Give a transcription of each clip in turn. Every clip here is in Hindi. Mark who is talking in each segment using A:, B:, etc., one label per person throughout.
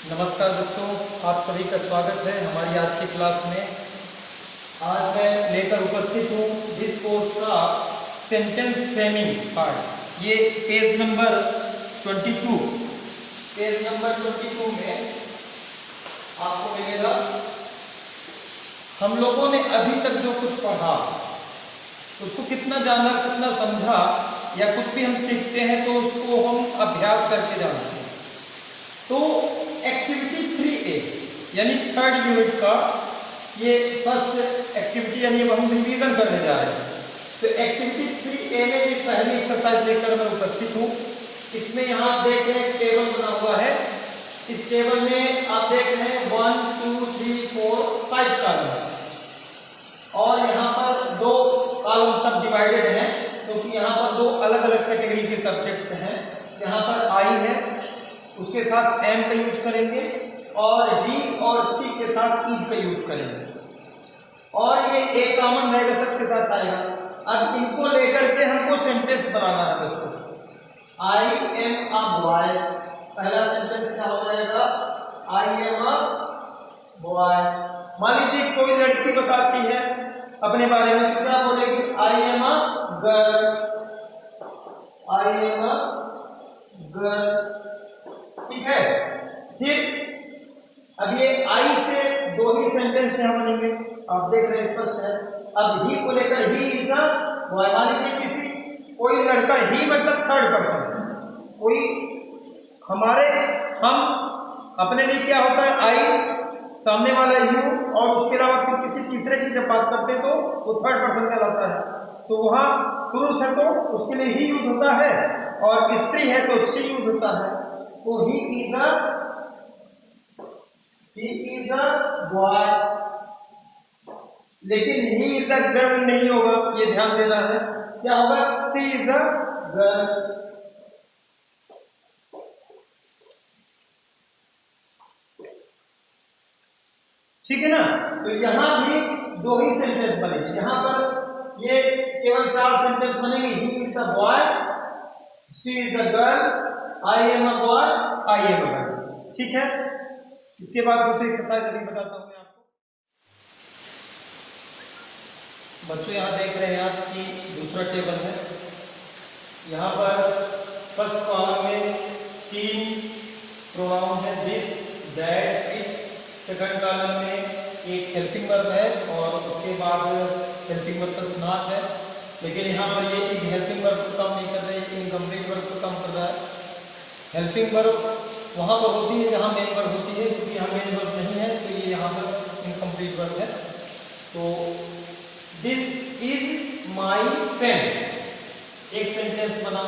A: नमस्कार बच्चों, आप सभी का स्वागत है हमारी आज की क्लास में। आज मैं लेकर उपस्थित हूँ दिस कोर्स का सेंटेंस फ्रेमिंग पार्ट। ये पेज नंबर 22 में आपको मिलेगा। हम लोगों ने अभी तक जो कुछ पढ़ा उसको कितना जाना, कितना समझा, या कुछ भी हम सीखते हैं तो उसको हम अभ्यास करके जानते हैं। तो एक्टिविटी 3A यानी थर्ड यूनिट का ये फर्स्ट एक्टिविटी यानी अब हम रिवीजन करने जा रहे हैं। तो एक्टिविटी 3A में ये पहली एक्सरसाइज लेकर मैं उपस्थित हूँ। इसमें यहाँ आप देख रहे हैं टेबल बना हुआ है। इस टेबल में आप देख रहे हैं 1 2 3 4 5 कॉलम और यहाँ पर दो कॉलम सब डिवाइडेड हैं क्योंकि यहाँ पर दो अलग अलग कैटेगरी के सब्जेक्ट हैं। यहाँ पर आई है, उसके साथ एम का यूज करेंगे और डी और सी के साथ इज का यूज करेंगे और ये एक कॉमन रहेगा, सबके साथ आएगा। अब इनको लेकर के हमको सेंटेंस बनाना है दोस्तों। आई एम अ बॉय, पहला सेंटेंस क्या हो जाएगा? I am a boy. मान लीजिए कोई लड़की बताती है अपने बारे में, तो क्या बोलेगी? I am a girl, I am a girl. ठीक है। फिर अब ये आई से दो ही सेंटेंस यहाँ बनेंगे, आप देख रहे हैं स्पष्ट है। अब ही को लेकर ही इज अ बॉय। मान लीजिए किसी कोई लड़का, ही मतलब थर्ड पर्सन, कोई हम अपने लिए क्या होता है? आई, सामने वाला यू, और उसके अलावा फिर किसी तीसरे की जब बात करते हैं तो वो थर्ड पर्सन कहलाता है। तो वहां पुरुष है तो उसके लिए ही यूज होता है और स्त्री है तो शी यूज होता है। तो ही इज अ बॉय, लेकिन ही इज अ गर्ल नहीं होगा, ये ध्यान देना है। क्या होगा? She is a girl. ठीक है ना? तो यहां भी दो ही सेंटेंस बनेंगे। यहां पर ये केवल 4 सेंटेंस बनेंगे। He is a boy, she is a girl, I am a boy, I am a girl. ठीक है। इसके बाद दूसरी एक्सरसाइज अभी बताता हूं मैं आपको। बच्चों यहाँ देख रहे हैं आप कि दूसरा टेबल है। यहाँ पर फर्स्ट कॉलम में 3 प्रोनाउन है, this, that, it. Second column में एक हेल्पिंग वर्ब है और उसके बाद हेल्पिंग वर्ब प्लस नॉट है। लेकिन यहाँ पर ये इज हेल्पिंग वर्ब को कम नहीं कर रहा है, इनकम्प्लीट वर्ब को कम कर रहा है। हेल्पिंग वर्ब वहाँ पर होती है जहाँ मेन वर्ब होती है, क्योंकि यहाँ मेन वर्ब नहीं है तो ये यहाँ पर इनकम्प्लीट वर्ब है। तो दिस इज माई पेन, एक सेंटेंस बना।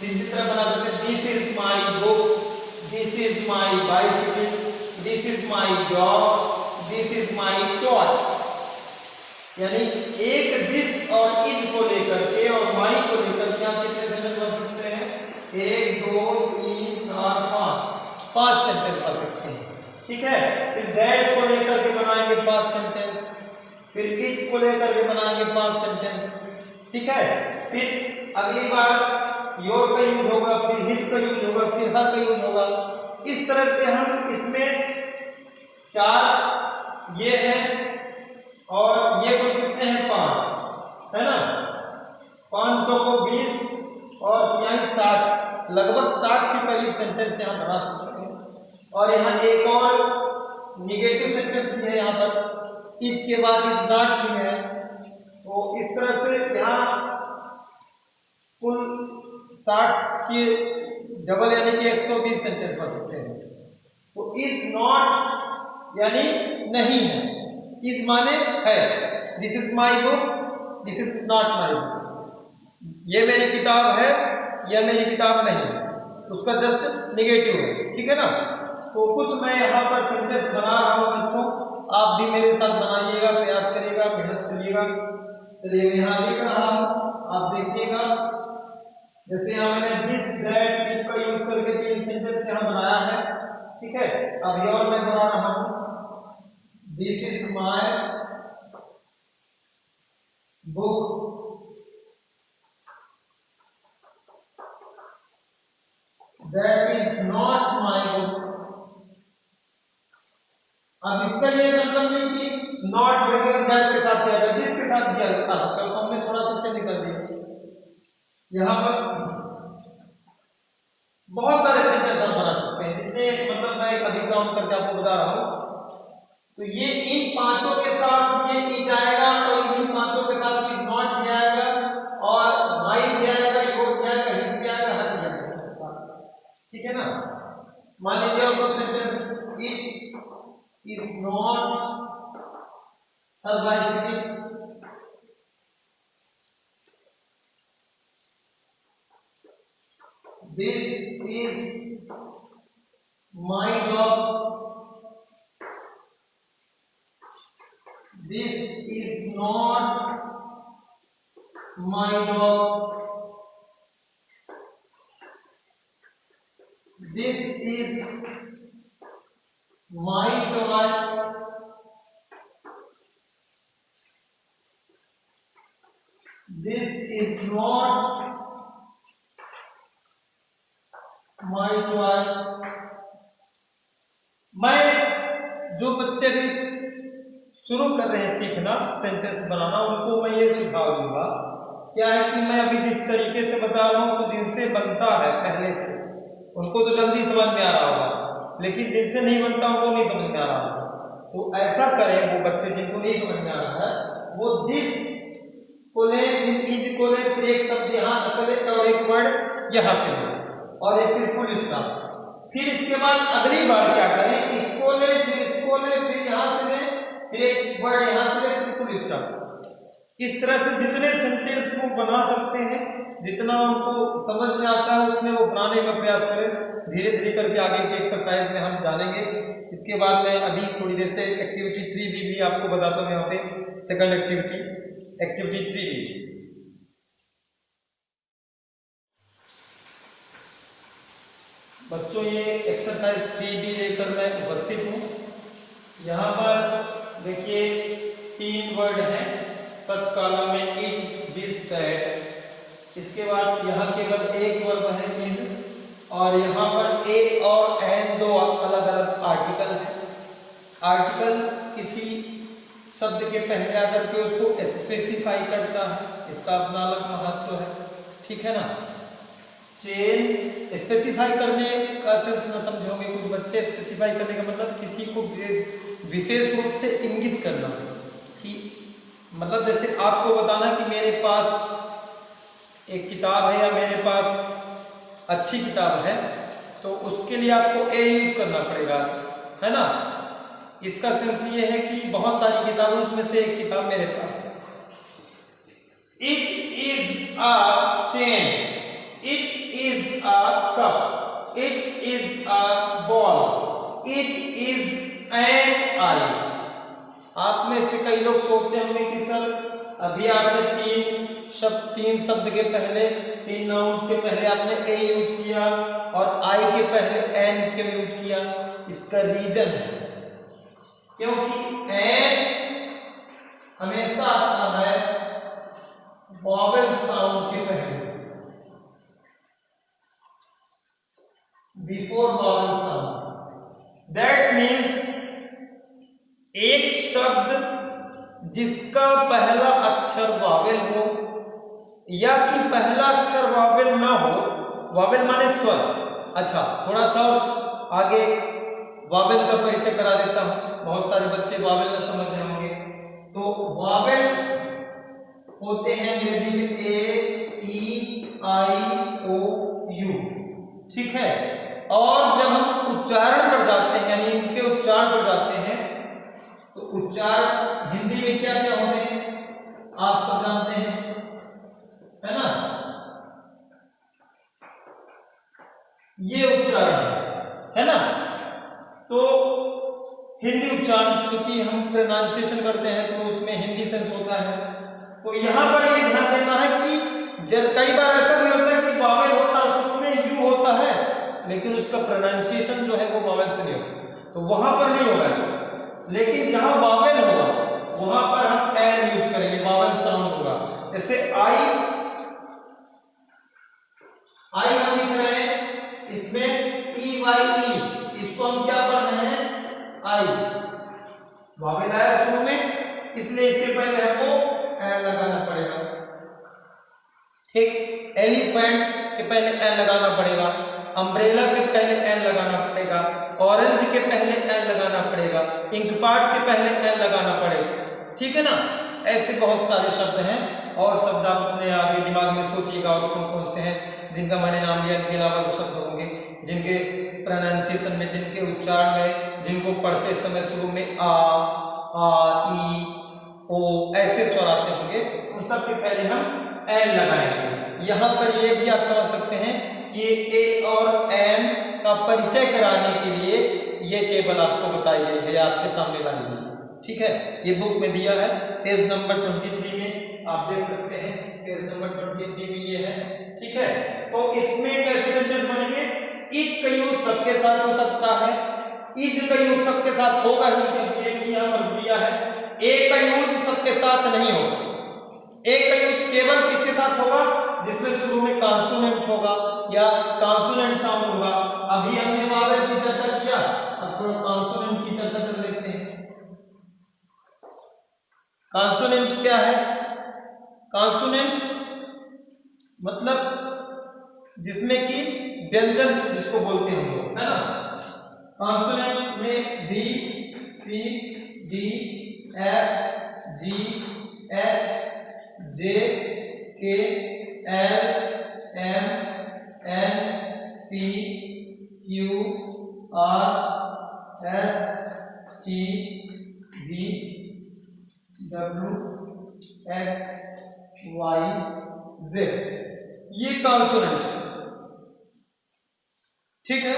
A: तीसरी तरह बना सकते हैं, this is my book, this is my bicycle, this is my dog, this is my toy. यानी एक दिस और इज को लेकर के और माई को लेकर के आप कितने सेंटेंस बन सकते हैं? 1 2 3 4 5 सेंटेंस बन सकते हैं। ठीक है। फिर दैट को लेकर के बनाएंगे 5 सेंटेंस, फिर इट को लेकर के बनाएंगे 5 सेंटेंस। ठीक है। फिर अगली बार योर का यूज होगा, फिर हिट का यूज होगा, फिर हर का यूज होगा। इस तरह से हम इसमें 4 ये है और ये कुल कितने हैं? 5 है ना। 5 को 20 और यानी 60, लगभग 60 के करीब सेंटेंस यहाँ बना सकते हैं। और यहाँ एक और निगेटिव सेंटेंस भी है, यहाँ पर इज के बाद इज नॉट भी है। तो इस तरह से यहाँ कुल 60 के डबल यानी कि 120 सेंटेंस बन सकते हैं। तो इज नॉट यानी नहीं है, इज माने है। This is my book, this is not my book. ये मेरी किताब है, यह मेरी किताब नहीं, उसका जस्ट निगेटिव है। ठीक है ना। तो कुछ मैं यहाँ पर सेंटेंस बना रहा हूँ बच्चों, आप भी मेरे साथ बनाइएगा, प्रयास करिएगा, मेहनत करिएगा। चलिए यहाँ लिख रहा हूँ, आप देखिएगा। जैसे यहाँ मैंने दिस, दैट, इट का यूज करके 3 सेंटेंस यहाँ बनाया है। ठीक है। अब योर मैं बना रहा हूँ, this is my book, that is not my book, अब इसका ये मतलब नहीं कि नॉट वगैरह दैट के साथ किया जाए, दिस के साथ किया जा सकता है, तो हमने थोड़ा सा चेंज कर दिया। यहाँ पर बहुत सारे सेंटेंस हम बना सकते हैं, जितने मतलब मैं अभी काउंट करके आपको बता रहा हूँ। तो ये इन पांचों के साथ ये की जाएगा और इन पांचों के साथ इज नॉट किया जाएगा और माई किया जाएगा, योर किया जाएगा, हिज किया जाएगा, हर किया जाएगा। ठीक है ना। मान लीजिए आपको sentence it is not her bicycle, this is my dog, this is not my dog, this is my toy, this is not my toy। मैं जो बच्चे भी शुरू कर रहे हैं सीखना सेंटेंस बनाना, उनको मैं ये सुझाव दूंगा, क्या है कि मैं अभी जिस तरीके से बता रहा हूँ तो जिनसे बनता है पहले से उनको तो जल्दी समझ में आ रहा होगा, लेकिन जिनसे नहीं बनता उनको नहीं समझ में आ रहा होगा। तो ऐसा करें, वो बच्चे जिनको नहीं समझ में आ रहा है वो दिस को ले, फिर इज को ले, फिर एक शब्द यहाँ असल और एक वर्ड यहाँ से ले और एक फिर फुल स्टॉप। फिर इसके बाद अगली बार क्या करें, इसको ले, फिर इसको ले, फिर यहाँ से ले, फिर एक वर्ड यहाँ से ले, फिर फुल स्टॉप। इस तरह से जितने सेंटेंस वो बना सकते हैं, जितना उनको समझ में आता है उतने वो बनाने का प्रयास करें। धीरे धीरे करके आगे की एक्सरसाइज में हम जानेंगे। इसके बाद मैं अभी थोड़ी देर से एक्टिविटी 3B भी आपको बताता हूँ। यहाँ पे सेकंड एक्टिविटी 3B। बच्चों ये एक्सरसाइज 3B लेकर मैं उपस्थित हूँ। यहाँ पर देखिए 3 वर्ड हैं। फर्स्ट कॉलम में इट, दिस, दैट। इसके बाद यहाँ केवल एक वर्ब है इज, और यहाँ पर ए और एन दो अलग अलग आर्टिकल है। आर्टिकल किसी शब्द के पहले आकर के उसको स्पेसिफाई करता है, इसका अपना अलग महत्व है। ठीक है ना। चेन स्पेसिफाई करने का सेंस न समझोगे कुछ बच्चे। स्पेसिफाई करने का मतलब किसी को विशेष रूप से इंगित करना, कि मतलब जैसे आपको बताना कि मेरे पास एक किताब है या मेरे पास अच्छी किताब है, तो उसके लिए आपको ए यूज करना पड़ेगा, है ना। इसका सेंस ये है कि बहुत सारी किताबें, उसमें से एक किताब मेरे पास है। It is a chain, it is a cup, it is a ball, it is an eye. आप में से कई लोग सोचे होंगे कि सर अभी आपने तीन शब्द के पहले, 3 नाउन्स के पहले आपने ए यूज किया और आई के पहले एन क्यों यूज किया। इसका रीजन है क्योंकि एन हमेशा आता है वॉवेल साउंड के पहले, before vowel sound. That means एक शब्द जिसका पहला अक्षर वावेल हो या कि पहला अक्षर वावेल ना हो, वावेल माने स्वर। अच्छा, थोड़ा सा आगे वावेल का परिचय करा देता हूं, बहुत सारे बच्चे वावेल न समझ रहे होंगे। तो वावेल होते हैं अंग्रेजी में ए, ई, आई, ओ, यू। ठीक है। और जब हम उच्चारण पर जाते हैं, यानी इनके उच्चारण पर जाते हैं, तो उच्चारण हिंदी में क्या क्या होते हैं आप सब जानते हैं, है ना। ये उच्चारण है ना। तो हिंदी उच्चारण क्योंकि हम प्रोनाउंसिएशन करते हैं तो उसमें हिंदी सेंस होता है। तो यहां पर ये ध्यान देना है कि कई बार ऐसा भी होता है कि वावेल होता है, शुरू में यू होता है, लेकिन उसका प्रोनाउंसिएशन जो है वो वावेल से नहीं होता, तो वहां पर नहीं होगा ऐसा। लेकिन जहां वावेल होगा वहां पर हम एन यूज करेंगे, वावेल साउंड होगा। जैसे आई हम लिख रहे हैं, इसमें ई वाई ई, इसको हम क्या पढ़ रहे हैं आई। वावेल आया शुरू में, इसलिए इसके पहले हमको एन लगाना पड़ेगा। ठीक, एलिफेंट के पहले एन लगाना पड़ेगा, अम्ब्रेला के पहले एन लगाना पड़ेगा, ऑरेंज के पहले एन लगाना पड़ेगा, इंकपार्ट के पहले एन लगाना पड़ेगा। ठीक है ना, ऐसे बहुत सारे शब्द हैं और शब्द आप अपने आगे दिमाग में सोचिएगा और कौन कौन से हैं जिनका मैंने नाम लिया, इनके अलावा जो शब्द होंगे जिनके प्रोनाउंसिएशन में, जिनके उच्चारण में, जिनको पढ़ते समय शुरू में आ ई ओ ऐसे स्वर आते होंगे, उन सब के पहले हम एन लगाएंगे। यहाँ पर ये भी आप समझ सकते हैं कि ए और एन का परिचय कराने के लिए ये टेबल आपको बताई गई है, आपके सामने लाई गई है। ठीक है, ये बुक में दिया है, पेज नंबर 23 में आप देख सकते हैं, पेज नंबर 23 में ये है। ठीक है, तो इसमें कैसे सेंटेंस बनेंगे? इज का यूज सबके साथ हो सकता है, इज का यूज सबके साथ होगा ही क्योंकि एक ही यहाँ पर दिया है। ए का यूज सबके साथ नहीं होगा, ए का यूज केवल किसके साथ होगा? जिसमें शुरू में कॉन्सोनेंट होगा या कॉन्सोनेंट साउंड होगा। अभी हमने वावेल की चर्चा किया, अब थोड़ा कॉन्सोनेंट की चर्चा कर लेते हैं। कॉन्सोनेंट क्या है? कॉन्सोनेंट मतलब जिसमें कि व्यंजन जिसको बोलते हैं हम लोग, है ना। कॉन्सोनेंट में B, C, D, F, G, H, J, K, L, M, N, P, Q, R, S, T, V, W, X, Y, Z, ये कॉन्सोनेंट है। ठीक है,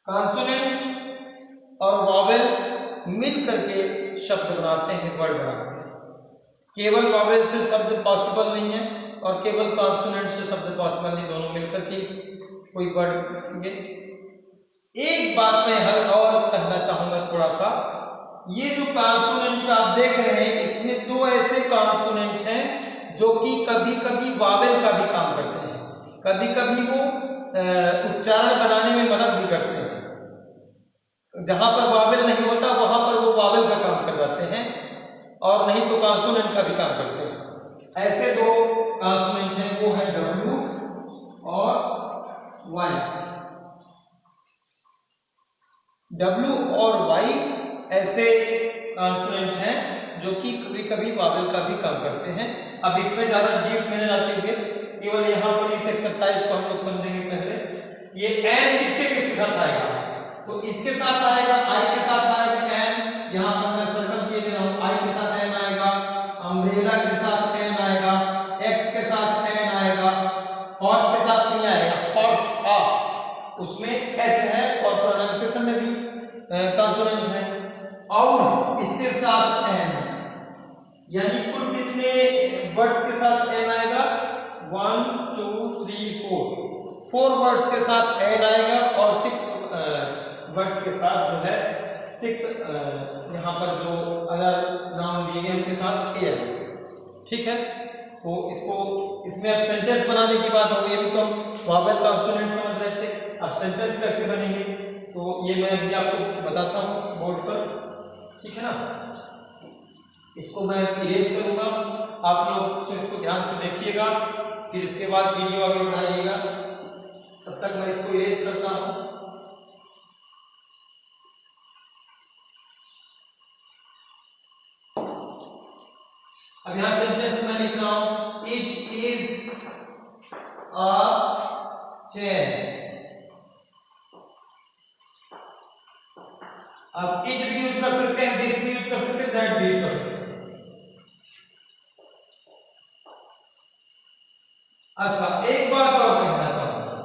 A: कॉन्सोनेंट और वॉवेल मिल करके शब्द बनाते हैं, वर्ड बनाते हैं। केवल वॉवेल से शब्द पॉसिबल नहीं है और केवल कॉन्सोनेंट से शब्द पॉसिबल नहीं, दोनों मिलकर के कोई वर्ड बनाएंगे। एक बात मैं हर और कहना चाहूंगा थोड़ा सा, ये जो कॉन्सोनेंट आप देख रहे हैं इसमें दो ऐसे कॉन्सोनेंट हैं जो कि कभी कभी वावेल का भी काम करते हैं, कभी कभी वो उच्चारण बनाने में मदद भी करते हैं। जहां पर वावेल नहीं होता वहां पर वो वावेल का काम कर जाते हैं और नहीं तो कॉन्सोनेंट का भी काम करते हैं। ऐसे दो कॉन्सोनेंट हैं, वो है डब्ल्यू और वाई। डब्ल्यू और वाई ऐसे कॉन्सोनेंट हैं जो कि कभी कभी वावेल का भी काम करते हैं। अब इसमें ज्यादा डीप में जाते हुए केवल यहाँ पर इस एक्सरसाइज को हम लोग समझेंगे। पहले ये एन किसके साथ आएगा? तो इसके साथ आएगा, आई के साथ आएगा एन। यहाँ पर मैं सर्कल किए दे रहा हूँ, आई के साथ एन आएगा, अम्ब्रेला के साथ एन आएगा, एक्स के साथ एन आएगा, हॉर्स के साथ नहीं आएगा, हॉर्स आ उसमें एच है और प्रोनाउंसिएशन में भी कॉन्सोनेंट है। और इसके साथ एन, यानी कुल कितने वर्ड्स के साथ एन आएगा? 1 2 3 4 वर्ड्स के साथ एन आएगा और 6 वर्ड्स के साथ जो है 6 यहाँ पर जो अगर नाम दिए गए उनके साथ ए है। ठीक है, तो इसको इसमें अब सेंटेंस बनाने की बात हो गई। अभी तो हम वावेल कॉन्सोनेंट समझ रहे थे, अब सेंटेंस कैसे बनेंगे तो ये मैं अभी आपको बताता हूँ बोर्ड पर। ठीक है ना, इसको मैं इरेज करूंगा, आप लोग जो इसको ध्यान से देखिएगा, फिर इसके बाद वीडियो आगे बढ़ाइएगा। तब तक मैं इसको इरेज करता हूं। अब यहां सेंटेंस में लिख रहा हूं, इट इज अ चेन। अब इट भी यूज कर सकते हैं, दिस भी यूज कर सकते हैं, दैट भी यूज कर सकते हैं। अच्छा, एक बात और कहना चाहूंगा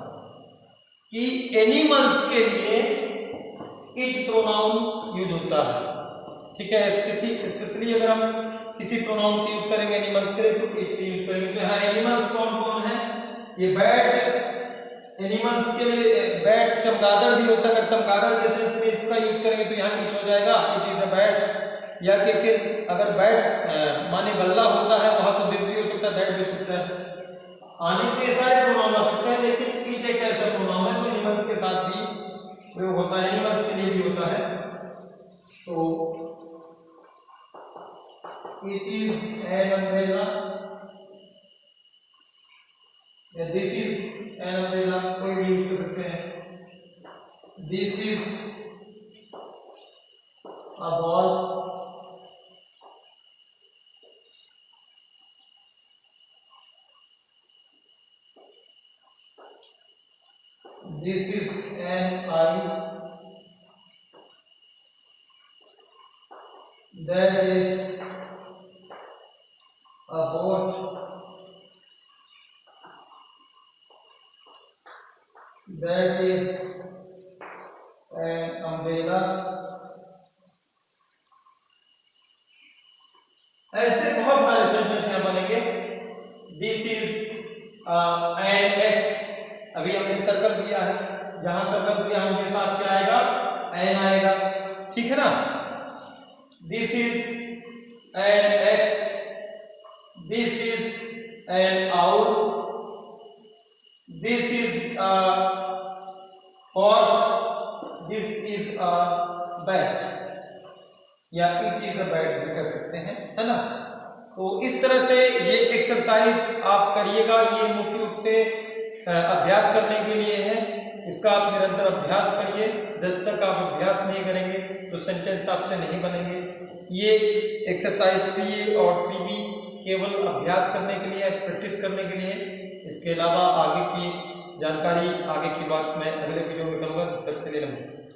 A: कि एनिमल्स के लिए इट प्रोनाउन यूज होता है। ठीक है, स्पेशली अगर हम किसी प्रोनाउन को यूज करेंगे एनिमल्स के लिए तो इट यूज करेंगे। तो यहाँ एनिमल्स कौन कौन है? ये बैट एनिमल्स के लिए बैट चमगादड़ भी होता है। अगर चमगादड़ जैसे इसमें इसका यूज करेंगे तो यहाँ इट हो जाएगा, इट इज अ बैट। या कि फिर अगर बैट माने बल्ला होता है वहां तो दिस भी हो सकता है, दैट भी हो सकता है। आने के सारे प्रोनाउन आ सकते हैं, लेकिन इट एक ऐसा प्रोनाउन है जो एनिमल्स के साथ भी प्रयोग होता है, एनिमल्स के लिए भी होता है। तो it is an umbrella या this is an umbrella, कोई भी यूज कर सकते हैं। this is a ball, this is an eye, there is a boat, that is an umbrella। ऐसे बहुत सारे सेंटेंस यहाँ बनेंगे। दिस इज एन एक्स, अभी हमने सर्कल किया है, जहां सर्कल किया उनके साथ क्या आएगा, एन आएगा, ठीक है ना। This is an x, this is an out, this is horse, this is a bat या इट इज अ बैट भी कर सकते हैं, है ना। तो इस तरह से ये एक्सरसाइज आप करिएगा, ये मुख्य रूप से अभ्यास करने के लिए है। इसका आप निरंतर अभ्यास करिए, जब तक आप अभ्यास नहीं करेंगे तो सेंटेंस आपसे नहीं बनेंगे। ये एक्सरसाइज 3A और 3B केवल अभ्यास करने के लिए, प्रैक्टिस करने के लिए। इसके अलावा आगे की जानकारी, आगे की बात मैं अगले वीडियो में करूँगा। तब तक के लिए नमस्ते।